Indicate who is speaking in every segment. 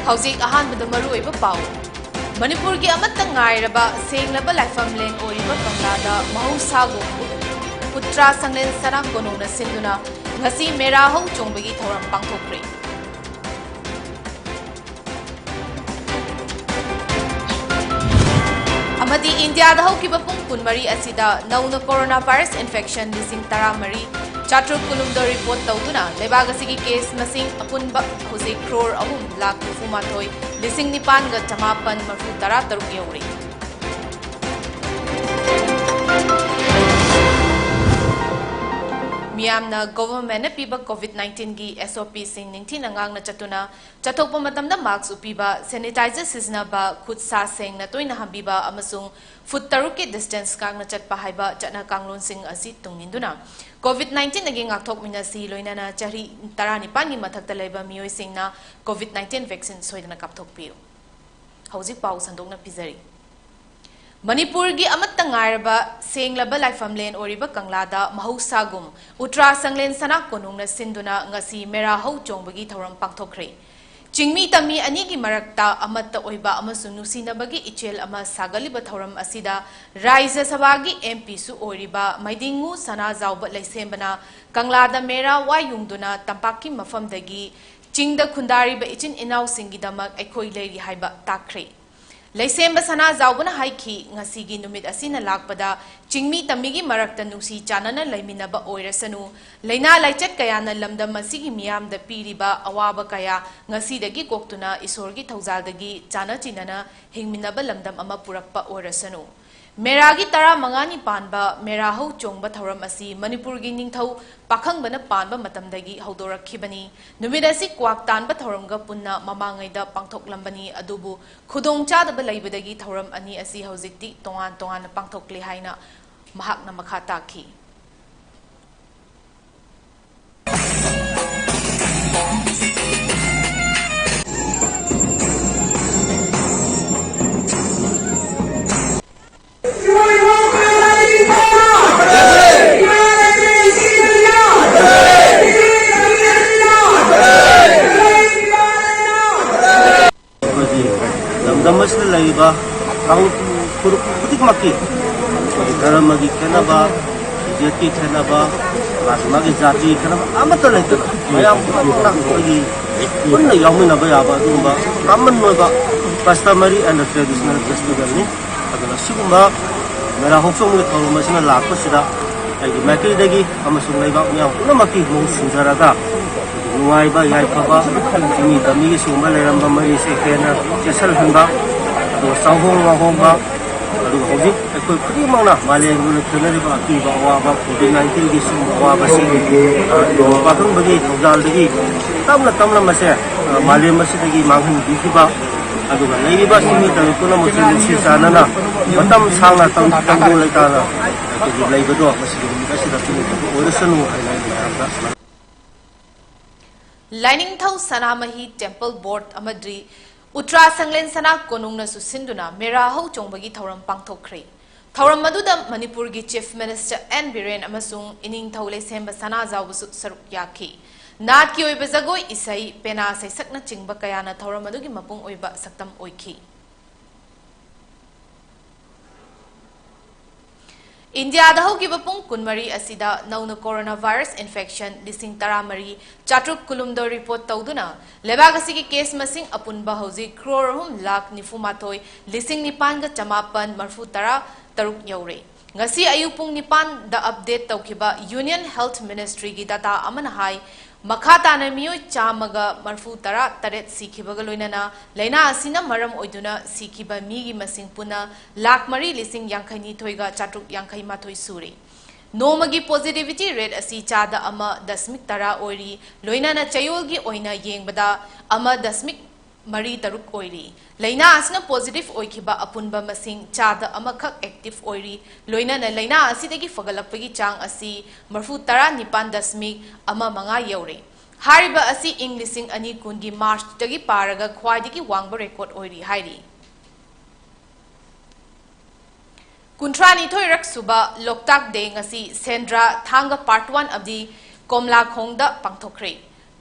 Speaker 1: Hauzik ahanbada maruoiba pau. Manipur ki amatta ngairaba senglaba laifam len oiba kanglada mahausago putra sanglen sanak konona sinduna ngasi mera hau chongbagi thoram pangthokre. Amadi India da hau ki bapung kunmari asida nauna coronavirus infection lising taramari Chatruk Kulumdo report tauduna lebagasi case masing apunba hose crore ahum lakh fumatoi lising nipan ga jamapan marfu tara taruk yauri. Miyamna government piba COVID-19 gi SOP sing ningthi nangang na chatuna chathokpa matamda mask upiba sanitizer siznaba khut sa seng na toina habiba amasung foot taruk ke distance kang na chatpa haiba chana kanglon sing asi tunginduna COVID-19 agi ngakthok minasi loinana chari tarani pani mathakta leba miyoi singna COVID-19 vaccine soidana kapthokpiu hauzik pau sandokna pizari Manipur gi amatta ngairaba senglaba laifam len oriba kanglada mahausagum utra sanglen sanak konungna sinduna ngasi mera hau chongbagi thoram pangthokre Chingmi tami ani gi marakta amatta oiba amasun nusinabagi ichel ama sagaliba thoram asida Raisa Sabagi MP su oriba maidingu sana zawba laisembana kanglada mera wayungduna tampaki mafamdagi chingda khundariba ichin inaw singidamak aikoi leiri haiba takre Laisemba sana zawbana haiki ngasigi numit asina lakpada chingmi tamigi marakta nusi chanana laiminaba oirasanu laina laichat kaya na lamdam masigi miyamda piriba awaba kaya ngasidagi koktuna isorgi thauzaldagi chana chinana hingminaba lamdam ama purakpa oirasanu Meragi tara mangani panba merahau chongba thoram asi Manipurgi ningthau pakhangbana panba matamdagi haudorakhibani numidasi kwak tanba thoramga punna mamangaida pangthoklambani adubu khudongchadaba laibadagi thoram ani asi haujikti tongan pangthokle haina mahakna makha takhi
Speaker 2: Damasnya lagi bah, kalau kuruk putih maki, dalam lagi kena bah, jati kena bah, lagi jati kena bah, amat tu lagi, bayang nak lagi, pun lagi yang mana bayar bah tu bah, ramen bah, customary and traditional festival ni, adalah semua merah hoksong ni kalau macam laku sudah, lagi maki lagi, kami sungai bah yang pun maki mau sunjaraga. Nuai ba yai phaba ni dami sumba leram ba mari se kena chesal handa to sahong wa hong ba adu hoji ko primang na male ngul thenari ba ki ba wa ba COVID-19 gi sum wa ba si do ba thung bagi thojal dagi tamna mase male mase dagi manghan di ki ba adu ba lei ba simi ta ko na mo si sana na matam sang na tam do lai ta na adu lei ba do ba si da tu orasanu ai
Speaker 1: Lining thau Sanamahi Temple Board Amadri Utra Sanglen Sanak Konungna Susinduna Mera Hau Chongbagi Thoram Pangthokre Thoram Maduda Manipurgi Chief Minister N. Biren Amasung Ining Thaule Semba Sana Zawbusu Saruk Yaki Nat ki oiba zagoi isai pena sai sakna chingba kayana Thoram Madugi Mapung oiba saktam oiki India da hau ki bapung kunmari asida nauna coronavirus infection lising taramari chatruk kulumdo report tauduna lebagasi ki case masing apunba hauji crore hum lakh nifumatoi lising nipan ga jamapan marfu tara taruk yaure ngasi ayupung nipan da update taukiba Union Health Ministry gi data amana hai Makata na miyoi chamaga marfu tara taret sikhibaga loinana laina asina maram oiduna sikhiba migi masing puna lakh mari lising yangkhaini thoiga chatruk yangkhai mathoi suri nomagi positivity rate asi chada ama dasmik tara oiri loinana chayolgi oina yengbada ama dasmik mari taruk oiri laina asina positive oikhiba apunba masing chada ama khak active oiri loinana laina asidagi fagalapagi chang asi marfu tara nipan dasmik ama manga yaure hariba asi inglising ani kungi march tagi paraga khwaidigi wangba record oiri hairi Kuntrani thoirak suba loktak de ngasi sendra thanga part 1 abdi komla khongda pangthokre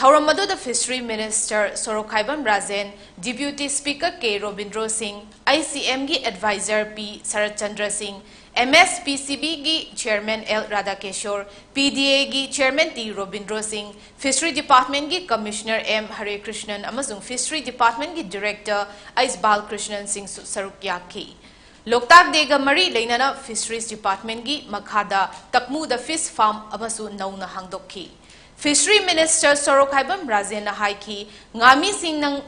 Speaker 1: Thauram Maduda Fishery Minister Sorokhaibam Rajen, Deputy Speaker K. Robindro Singh, ICM gi Advisor P. Sarat Chandra Singh, MSPCB gi Chairman L. Radhakeshwar, PDA gi Chairman T. Robindro Singh, Fishery Department gi Commissioner M. Hare Krishnan, Amazung Fishery Department gi Director Ais Bal Krishnan Singh Saruk Yaki. Loktak Dega Mari Lainana Fisheries Department gi Makhada Takmu the Fish Farm Amasu Nauna Hangdokki. Fishery Minister Sorokhaibam Rajen na haiki ngami sing nang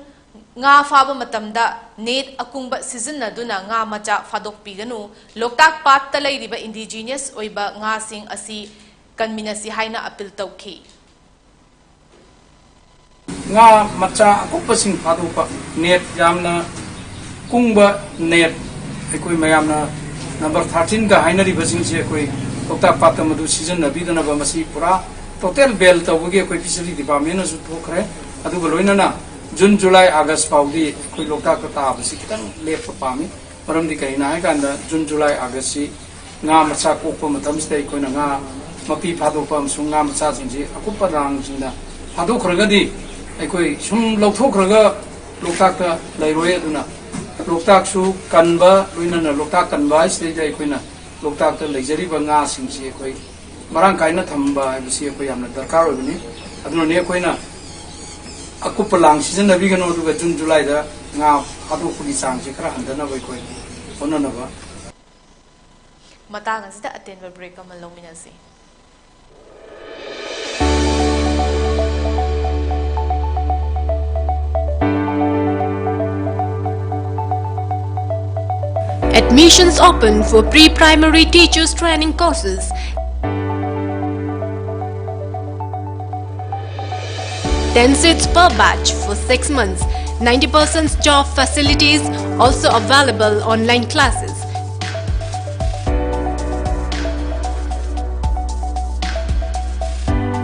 Speaker 1: nga faba matamda net akungba season na duna nga macha fadok piganu loktak pat talay riba indigenous oiba nga sing asi kanminasi haina apil tawki
Speaker 3: nga macha akungba sing fadopa net yamna kungba net ekoi mayamna number 13 ka haina riba sing se ekoi loktak pat madu season na bidana ba masi pura total bell tawgi ekoi fishery department na su thokre adu loina na June, July, August paudi koi lokta ko ta basi kitang lep pami param di kaina hai kanda June, July, August si nga macha ko ko matam stay ko na nga mapi phado pam sung nga macha jinji akupa rang jinda phado khraga di ai koi sum lokthok khraga lokta ka lairoi aduna lokta su kanba loina na lokta kanba stay dai koi na lokta ka leijari ba nga sing si koi marang kaina thamba basi ko yamna darkar obini aduna ne koi na aku pelang season nabi kan waktu ke June July dah ngap hatu puli sang sih kerana anda nak koi ono napa
Speaker 1: mata kan sida attend break kamal lominasi
Speaker 4: Admissions open for pre-primary teachers training courses. 10 seats per batch for 6 months. 90% job facilities, also available online classes.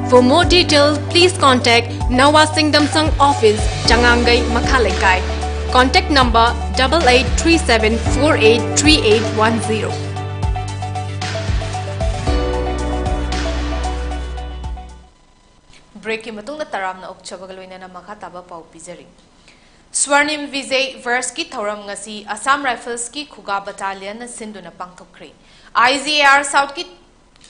Speaker 4: For more details, please contact Nawa Singdamsang Office, Jangangai, Makhalekai. Contact number 8837483810.
Speaker 1: Breaking matungna taram na okchabagaloina na makataba pau pizari. Swarnim Vijay Verse ki thoram ngasi Assam Rifles ki Khuga Battalion na Sindhu na pangthokre. IZAR South ki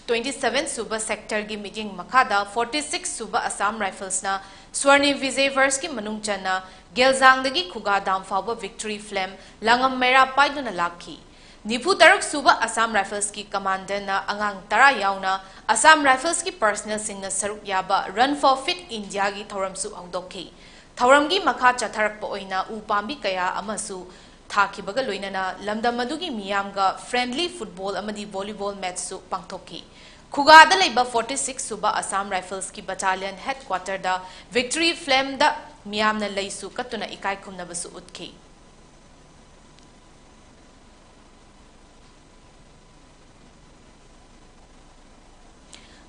Speaker 1: 27 Suba Sector ki meeting makada 46 Suba Assam Rifles na Swarnim Vijay Verse ki manungchan na Gelzang dagi Khuga Dam Faba Victory Flame Langam Mera Paidu na Laki. Nipu Taruk Suba Assam Rifles ki commander na Angang Tara Yauna Assam Rifles ki personnel sing na saruk yaba Run for Fit India gi thoram su angdokki. Thoram gi makha chatharak pa oina upambi kaya amasu thakibaga loina na lamdam madugi miyamga friendly football amadi volleyball match su pangthokki. Khuga da leiba 46 Suba Assam Rifles ki battalion headquarter da Victory Flame da miyamna leisu katuna ikai khumna basu utki.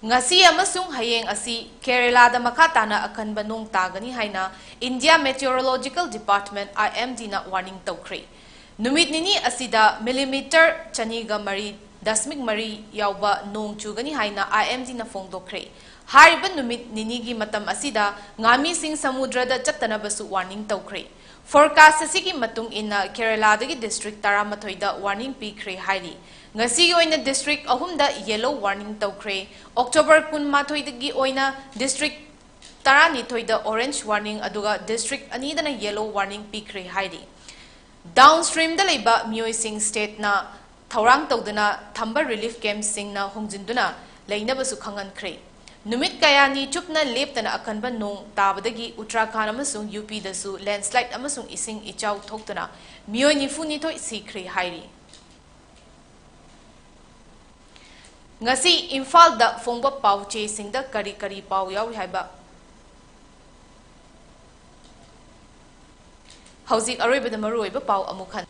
Speaker 1: Ngasi amasung hayeng asi Kerala da makatana akanba nung tagani haina India Meteorological Department IMD na warning tawkre. Numit nini asida millimeter chaniga mari dasmik mari yauba nung chugani haina IMD na fongdokre. Hariba numit nini gi matam asida ngami sing samudra da chatana basu warning tawkre. Forecast asigi matung ina Kerala dagi district Taramathoy da warning pikre hairi. Ngasi oina district ahumda yellow warning tawkre. October 13 dagi oina district Taranithoy da orange warning aduga district anida na yellow warning pikre hairi. Downstream da leiba Myoy Sing state na thaurang tawduna thamba relief camp sing na hongjinduna leina basu khangan kre. Numit kaya ni chupna leptana akanba nong tabadagi Uttarakhand amasung UP dasu landslide amasung ising ichaw thoktuna Myoy nifu nithoy sikre hairi. Ngasi Imphal da fongba pau che sing da kari pau yaw haiba. Hauzik aroiba da maruiba pau amukhan.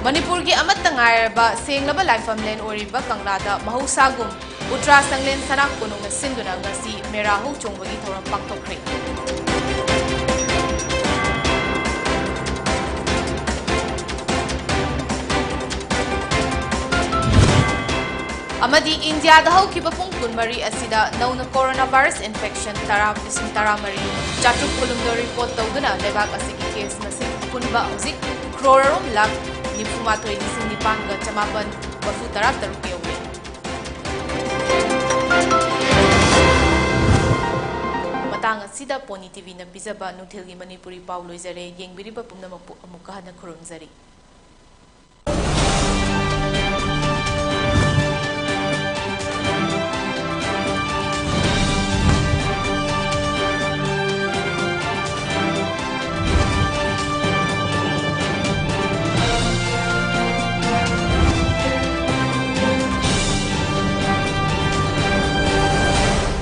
Speaker 1: Manipur gi amat tangayarba senglaba laifam len oriba kanglada mahusagum Utra Sanglen sanak punong na sinduna ngasi merahu chongbagi thoram pangtokre. amadi India da haukiba pung kunmari asida nauna coronavirus infection taramari chatuk kulumdo report tawduna lebak asigi case masing punba hauzik crore lakh nifumatoi lising nipanga chamaban bafu tarap taruk yawi matang asida PONYTV na bizaba nuthilgi Manipuri paw loizare yengbiriba pumnamakpu amuka hana khurumzari.